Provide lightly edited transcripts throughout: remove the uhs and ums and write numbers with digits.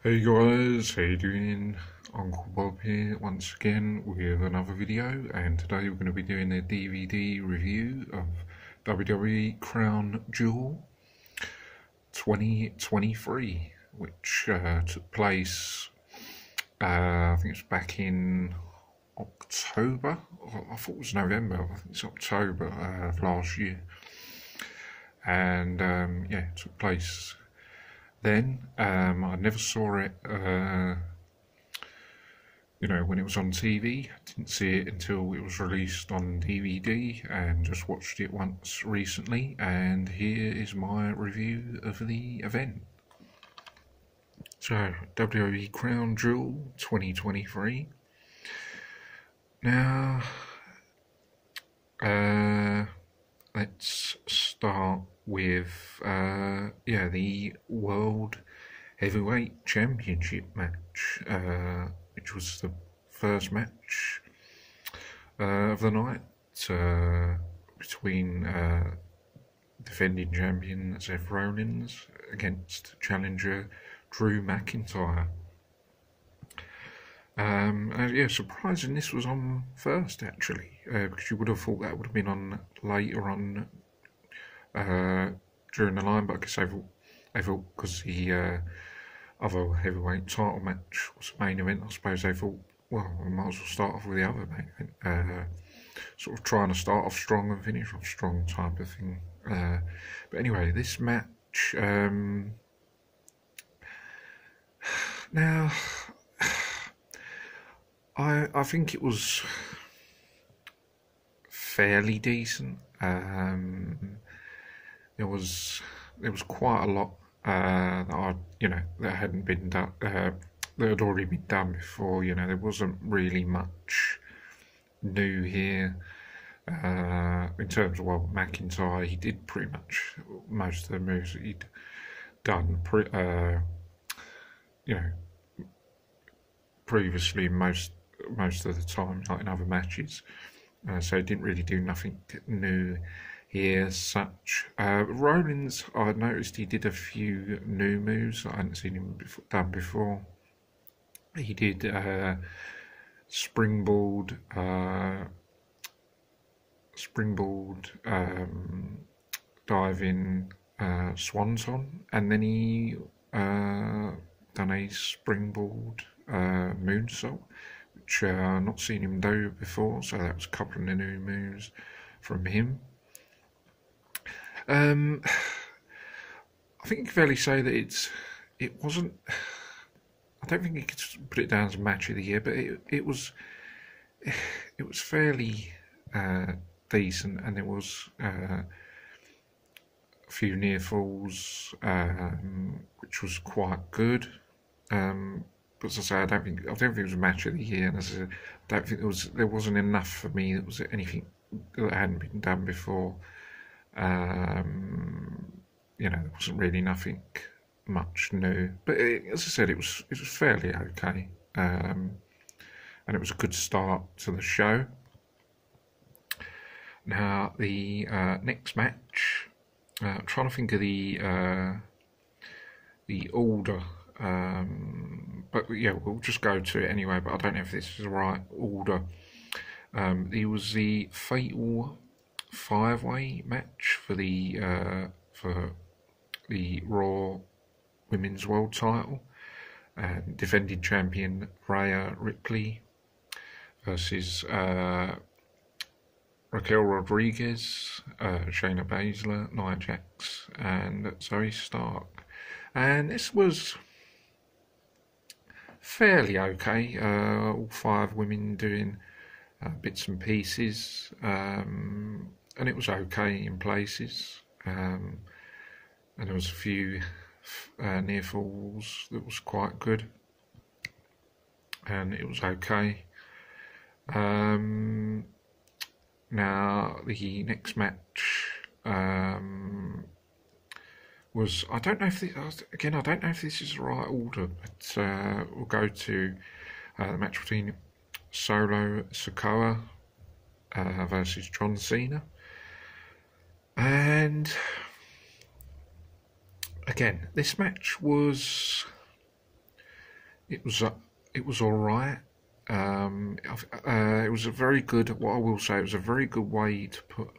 Hey guys, how you doing? Uncle Bob here once again with another video, and today we're going to be doing a DVD review of WWE Crown Jewel 2023, which took place, I think it's back in October. I thought it was November. I think it's October of last year, and yeah, it took place then. I never saw it, when it was on TV. I didn't see it until it was released on DVD, and just watched it once recently, and here is my review of the event. So, WWE Crown Jewel 2023. Now, let's start with the World Heavyweight Championship match, which was the first match of the night between defending champion Seth Rollins against challenger Drew McIntyre. Surprising this was on first, actually, because you would have thought that would have been on later on during the line, but I guess they thought because the other heavyweight title match was the main event, I suppose they thought, well, we might as well start off with the other main event, sort of trying to start off strong and finish off strong type of thing. But anyway, this match, now, I think it was fairly decent. There was quite a lot that hadn't been done, that had already been done before. There wasn't really much new here in terms of, well, McIntyre. He did pretty much most of the moves that he'd done previously most of the time, like in other matches. So he didn't really do nothing new here as such. Rollins, I noticed he did a few new moves that I hadn't seen him done before. He did springboard, diving swanton, and then he done a springboard moonsault, which I've not seen him do before, so that was a couple of new moves from him. I think you can fairly say that it wasn't. I don't think you could put it down as a match of the year, but it was fairly decent, and there was a few near falls, which was quite good. But as I say, I don't think it was a match of the year, and as I said, I don't think there wasn't enough for me that was anything that hadn't been done before. There wasn't really nothing much new, but as I said, it was fairly okay, and it was a good start to the show. Now the next match, I'm trying to think of the order, but yeah, we'll just go to it anyway. But I don't know if this is the right order. It was the Fatal 5-Way match for the Raw Women's World Title, defending champion Rhea Ripley versus Raquel Rodriguez, Shayna Baszler, Nia Jax, and Zoe Stark. And this was fairly okay. All 5 women doing bits and pieces, and it was okay in places. And there was a few near falls that was quite good, and it was okay. Now the next match was, I don't know if this is the right order, but we'll go to the match between Solo Sikoa versus John Cena. And again, this match was it was it was all right. It was a very good. What I will say, it was a very good way to put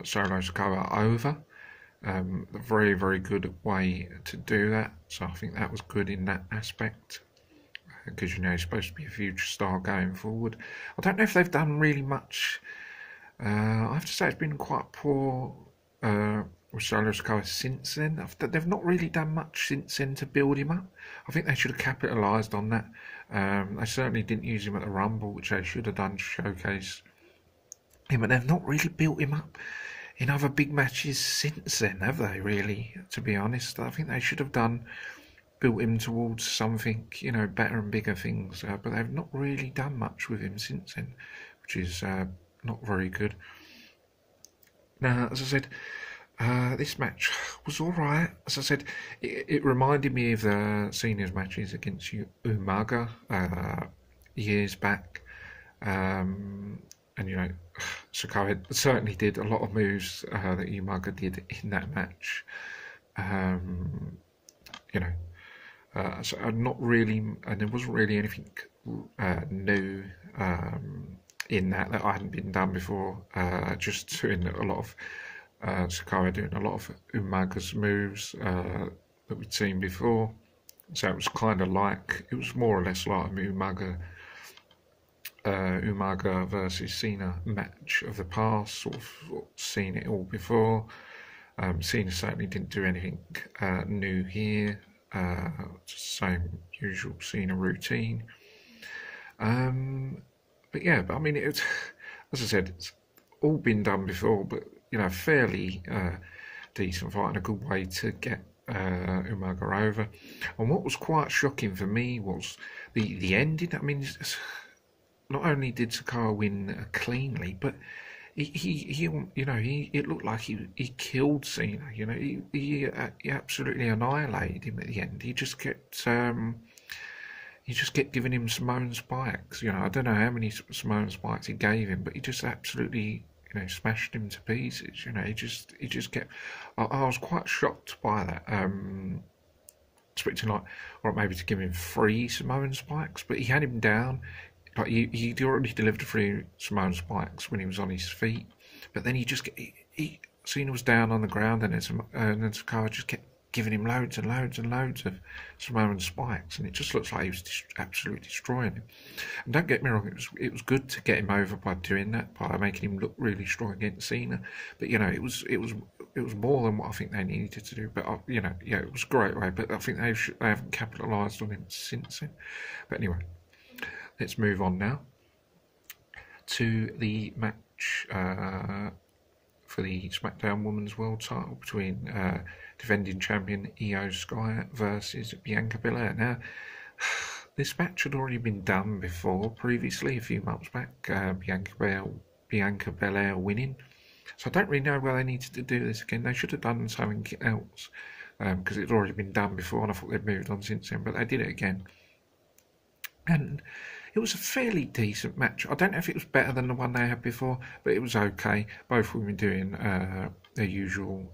Solo Sikoa over. A very, very good way to do that. So I think that was good in that aspect because he's supposed to be a future star going forward. I don't know if they've done really much. I have to say it's been quite poor with Solo Sikoa since then. They've not really done much since then to build him up. I think they should have capitalised on that. They certainly didn't use him at the Rumble, which they should have done to showcase him, but they've not really built him up in other big matches since then, have they, really, to be honest? I think they should have built him towards something, better and bigger things, but they've not really done much with him since then, which is not very good. Now, as I said, this match was alright. As I said, it reminded me of the seniors matches against Umaga years back. And Sikoa certainly did a lot of moves that Umaga did in that match. So not really, and there wasn't really anything new in that I hadn't been done before. Just doing a lot of Sikoa doing a lot of Umaga's moves that we'd seen before. So it was kind of like, it was more or less like Umaga versus Cena match of the past, sort of seen it all before. Cena certainly didn't do anything new here, same usual Cena routine. But I mean, as I said, it's all been done before, but fairly decent fight and a good way to get Umaga over. And what was quite shocking for me was the ending. I mean, not only did Sikoa win cleanly, but it looked like he killed Cena. He absolutely annihilated him at the end. He just kept giving him Samoan spikes. I don't know how many Samoan spikes he gave him, but he just absolutely smashed him to pieces. He just kept. I was quite shocked by that. Expecting or maybe to give him 3 Samoan spikes, but he had him down. Like he already delivered 3 Samoan spikes when he was on his feet, but then Cena was down on the ground, and then Sikoa just kept giving him loads and loads and loads of Samoan spikes, and it just looks like he was absolutely destroying him. And don't get me wrong, it was good to get him over by doing that, by making him look really strong against Cena. But it was more than what I think they needed to do. But it was a great way. But I think they haven't capitalised on him since then. But anyway, let's move on now to the match for the SmackDown Women's World Title between defending champion Io Sky versus Bianca Belair. Now, this match had already been done before, previously, a few months back, Bianca Belair winning. So I don't really know why they needed to do this again. They should have done something else, because it had already been done before, and I thought they'd moved on since then, but they did it again. And it was a fairly decent match. I don't know if it was better than the one they had before, but it was okay. Both women doing their usual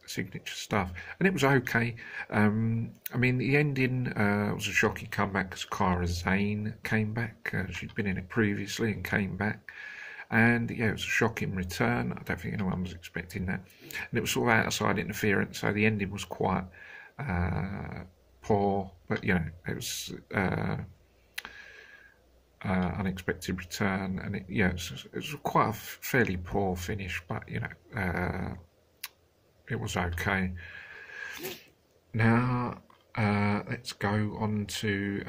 signature stuff, and it was okay. I mean, the ending was a shocking comeback because Kairi Sane came back. She'd been in it previously and came back, and it was a shocking return. I don't think anyone was expecting that, and it was sort of outside interference, so the ending was quite poor. But it was unexpected return, and it was quite a fairly poor finish, but it was okay. Now let's go on to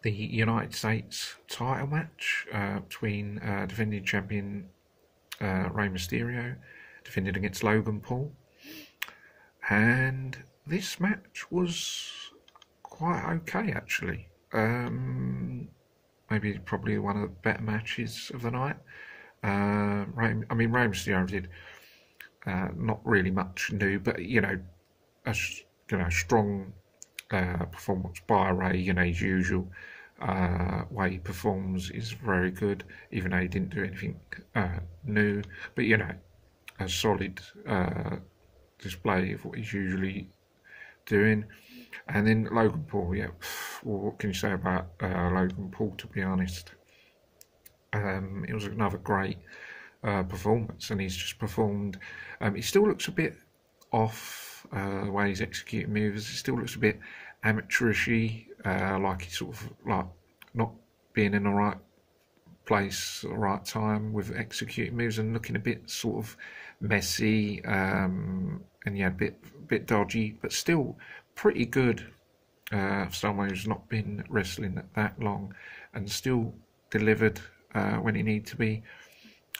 the United States title match between defending champion Rey Mysterio defending against Logan Paul, and this match was quite okay actually. Maybe probably one of the better matches of the night. Rey Mysterio did not really much new, but a strong performance by Rey. His usual way he performs is very good, even though he didn't do anything new. But a solid display of what he's usually doing. And then Logan Paul, yeah. Well, what can you say about Logan Paul, to be honest? It was another great performance, and he's just performed. He still looks a bit off the way he's executing moves. He still looks a bit amateurishy, like he's sort of like not being in the right place at the right time with executing moves, and looking a bit sort of messy, and yeah, a bit dodgy, but still pretty good for someone who's not been wrestling that long, and still delivered when he needed to be,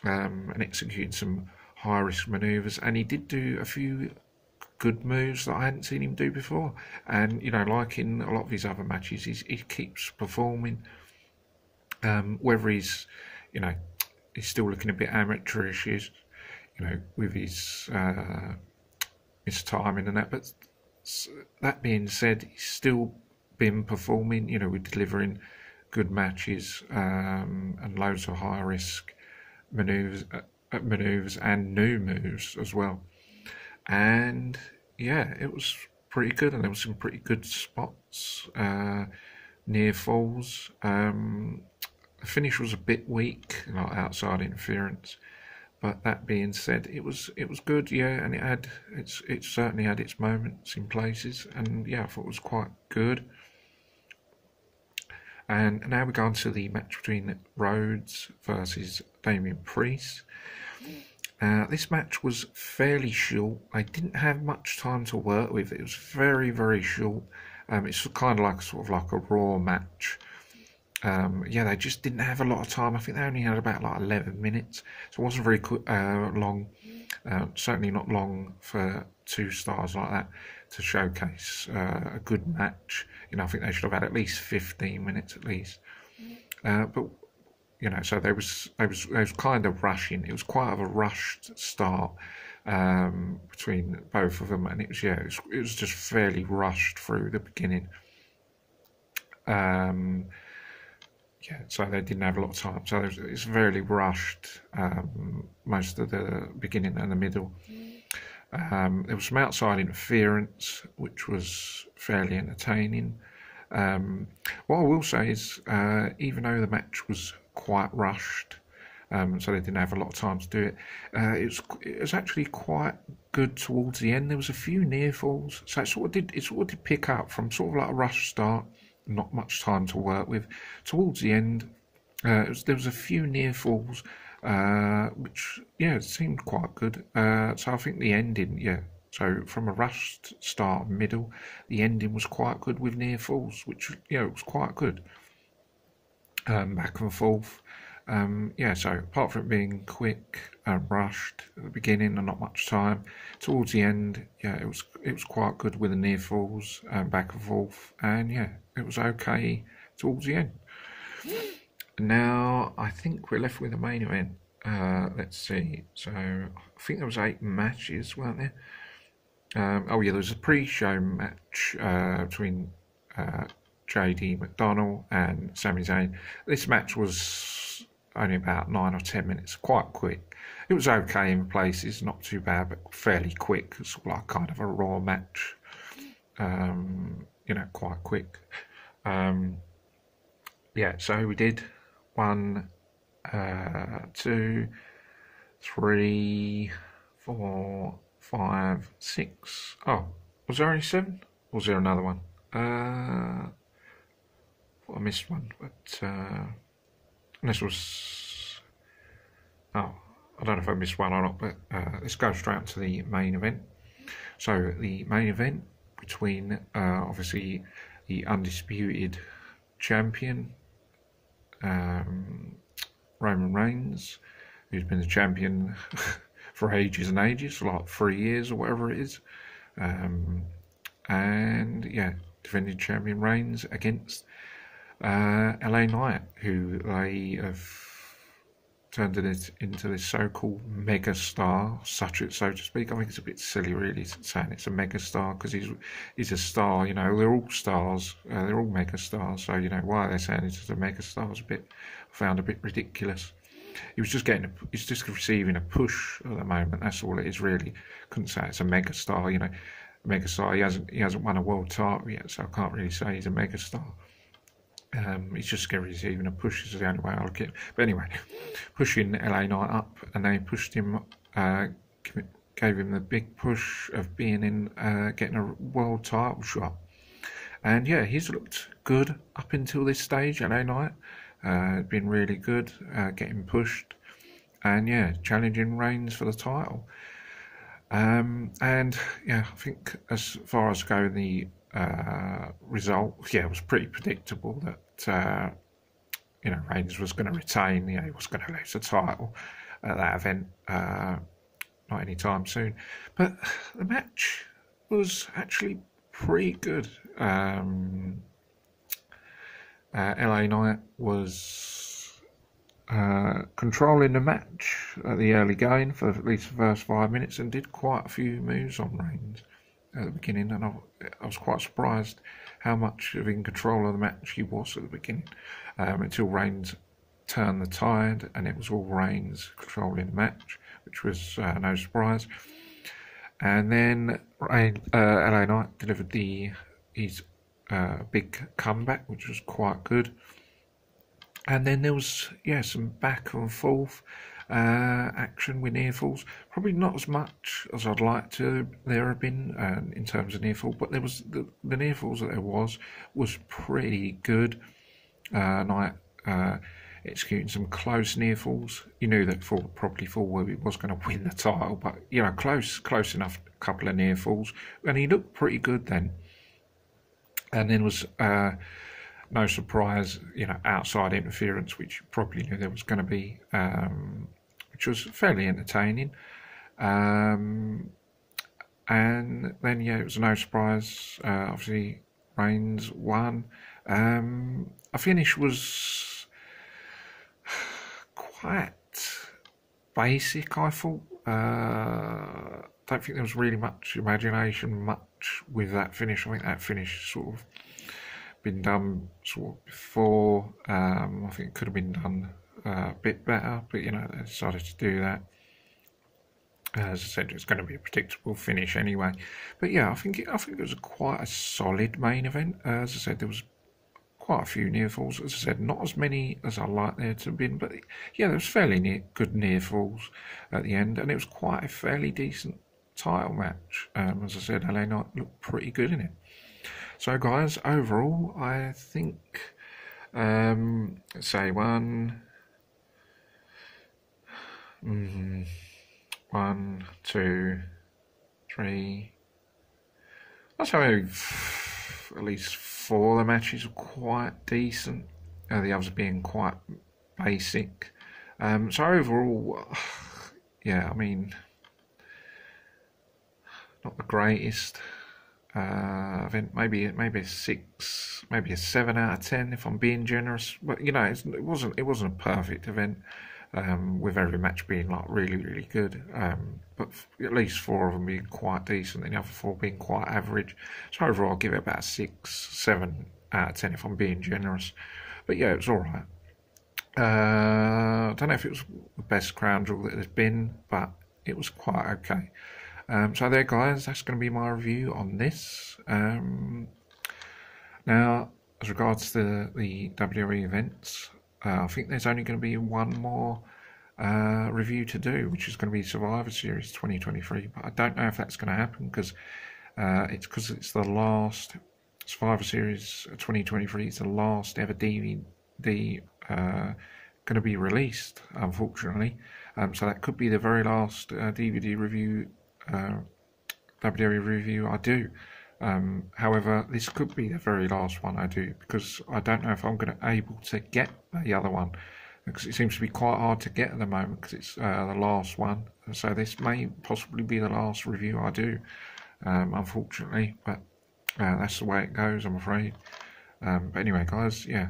and executing some high risk manoeuvres. And he did do a few good moves that I hadn't seen him do before. And you know, like in a lot of his other matches, he keeps performing. Whether he's, you know, he's still looking a bit amateurish, you know, with his timing and that. But that being said, he's still been performing. You know, we're delivering good matches, and loads of high risk maneuvers and new moves as well. And yeah, it was pretty good, and there were some pretty good spots, near falls. The finish was a bit weak, like outside interference, but that being said, it was good, yeah, and it certainly had its moments in places, and yeah, I thought it was quite good. And now we go on to the match between Rhodes versus Damien Priest. This match was fairly short. I didn't have much time to work with. It was very, very short. It's kind of like a Raw match. Yeah, they just didn't have a lot of time. I think they only had about like 11 minutes, so it wasn't very long. Certainly not long for 2 stars like that to showcase a good match. You know, I think they should have had at least 15 minutes at least. But you know, so they was kind of rushing. It was quite of a rushed start between both of them, and it was just fairly rushed through the beginning. Yeah, so they didn't have a lot of time. So it's very rushed, most of the beginning and the middle. There was some outside interference, which was fairly entertaining. What I will say is, even though the match was quite rushed, so they didn't have a lot of time to do it, it was actually quite good towards the end. There was a few near falls, so it sort of did pick up from sort of like a rush start, not much time to work with. Towards the end, there was a few near falls, which yeah, seemed quite good. So I think the ending, yeah. So from a rushed start, middle, the ending was quite good with near falls, which yeah, it was quite good. Back and forth. Yeah, so apart from it being quick and rushed at the beginning and not much time, towards the end, yeah, it was quite good with the near falls, back and forth, and yeah, it was okay towards the end. Now I think we're left with the main event. Let's see. So I think there was 8 matches, weren't there? Oh yeah, there was a pre-show match between JD McDonald and Sami Zayn. This match was only about 9 or 10 minutes, quite quick. It was okay in places, not too bad, but fairly quick. It's like kind of a Raw match, you know, quite quick. Yeah, so we did 1, 2, 3, 4, 5, 6. Oh, was there only 7? Or was there another one? I missed one, but this was. Oh, I don't know if I missed one or not, but let's go straight to the main event. So the main event between obviously the undisputed champion Roman Reigns, who's been the champion for ages and ages, like 3 years or whatever it is, and yeah, defending champion Reigns against LA Knight, who they have turned it into this so-called mega star, so to speak. I think it's a bit silly, really, saying it's a mega star, because he's a star. You know, they're all stars. They're all mega stars. So you know, why they're saying he's a mega star is found a bit ridiculous. He's just receiving a push at the moment. That's all it is, really. Couldn't say it's a mega star. You know, megastar. He hasn't won a world title yet, so I can't really say he's a megastar. He's just receiving a push is the only way I'll look at it. But anyway, pushing LA Knight up, and they pushed him, gave him the big push of being in, getting a world title shot. And yeah, he's looked good up until this stage. LA Knight been really good, getting pushed, and yeah, challenging Reigns for the title. And yeah, I think as far as going the result, yeah, it was pretty predictable that you know, Reigns was going to retain. You know, he was going to lose the title at that event, not anytime soon. But the match was actually pretty good. LA Knight was controlling the match at the early going for at least the first 5 minutes, and did quite a few moves on Reigns at the beginning, and I was quite surprised how much of in control of the match he was at the beginning, until Reigns turned the tide, and it was all Reigns controlling the match, which was no surprise. And then LA Knight delivered his big comeback, which was quite good. And then there was, yeah, some back and forth action with near falls. Probably not as much as I'd like to there have been in terms of near fall, but there was the near falls that there was pretty good. Knight executing some close near falls. You knew that probably Full was going to win the title, but you know, close enough. A couple of near falls, and he looked pretty good then. And then was no surprise, you know, outside interference, which you probably knew there was going to be, which was fairly entertaining. And then, yeah, it was no surprise. Obviously, Reigns won. A finish was quite basic, I thought. Don't think there was really much imagination, much with that finish. I think that finish sort of been done sort of before. I think it could have been done a bit better, but you know, they decided to do that. As I said, it's going to be a predictable finish anyway. But yeah, I think it was quite a solid main event. As I said, there was quite a few near falls. As I said, not as many as I'd like there to have been, but yeah, there was fairly good near falls at the end, and it was quite a fairly decent title match. As I said, LA Knight looked pretty good in it. So guys, overall, I think, let's say 1, 2, 3, I'd say at least 4 of the matches were quite decent, the others being quite basic. So overall, yeah, I mean, not the greatest event. Maybe a 6, maybe a 7 out of 10 if I'm being generous. But you know, it wasn't a perfect event, with every match being like really good. But at least 4 of them being quite decent, and the other 4 being quite average. So overall, I'll give it about a 6, 7 out of 10 if I'm being generous. But yeah, it was all right. I don't know if it was the best crown jewel that there's been, but it was quite okay. So there, guys, that's going to be my review on this. Now, as regards to the WWE events, I think there's only going to be one more review to do, which is going to be Survivor Series 2023. But I don't know if that's going to happen because it's the last Survivor Series 2023. It's the last ever DVD going to be released, unfortunately. So that could be the very last DVD review. WWE review I do. However, this could be the very last one I do, because I don't know if I'm going to able to get the other one, because it seems to be quite hard to get at the moment, because it's the last one. So this may possibly be the last review I do, unfortunately, but that's the way it goes, I'm afraid. But anyway, guys, yeah.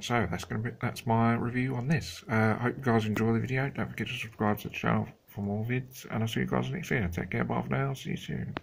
So that's my review on this. Hope you guys enjoy the video. Don't forget to subscribe to the channel for more vids, and I'll see you guys next video. Take care, bye for now, see you soon.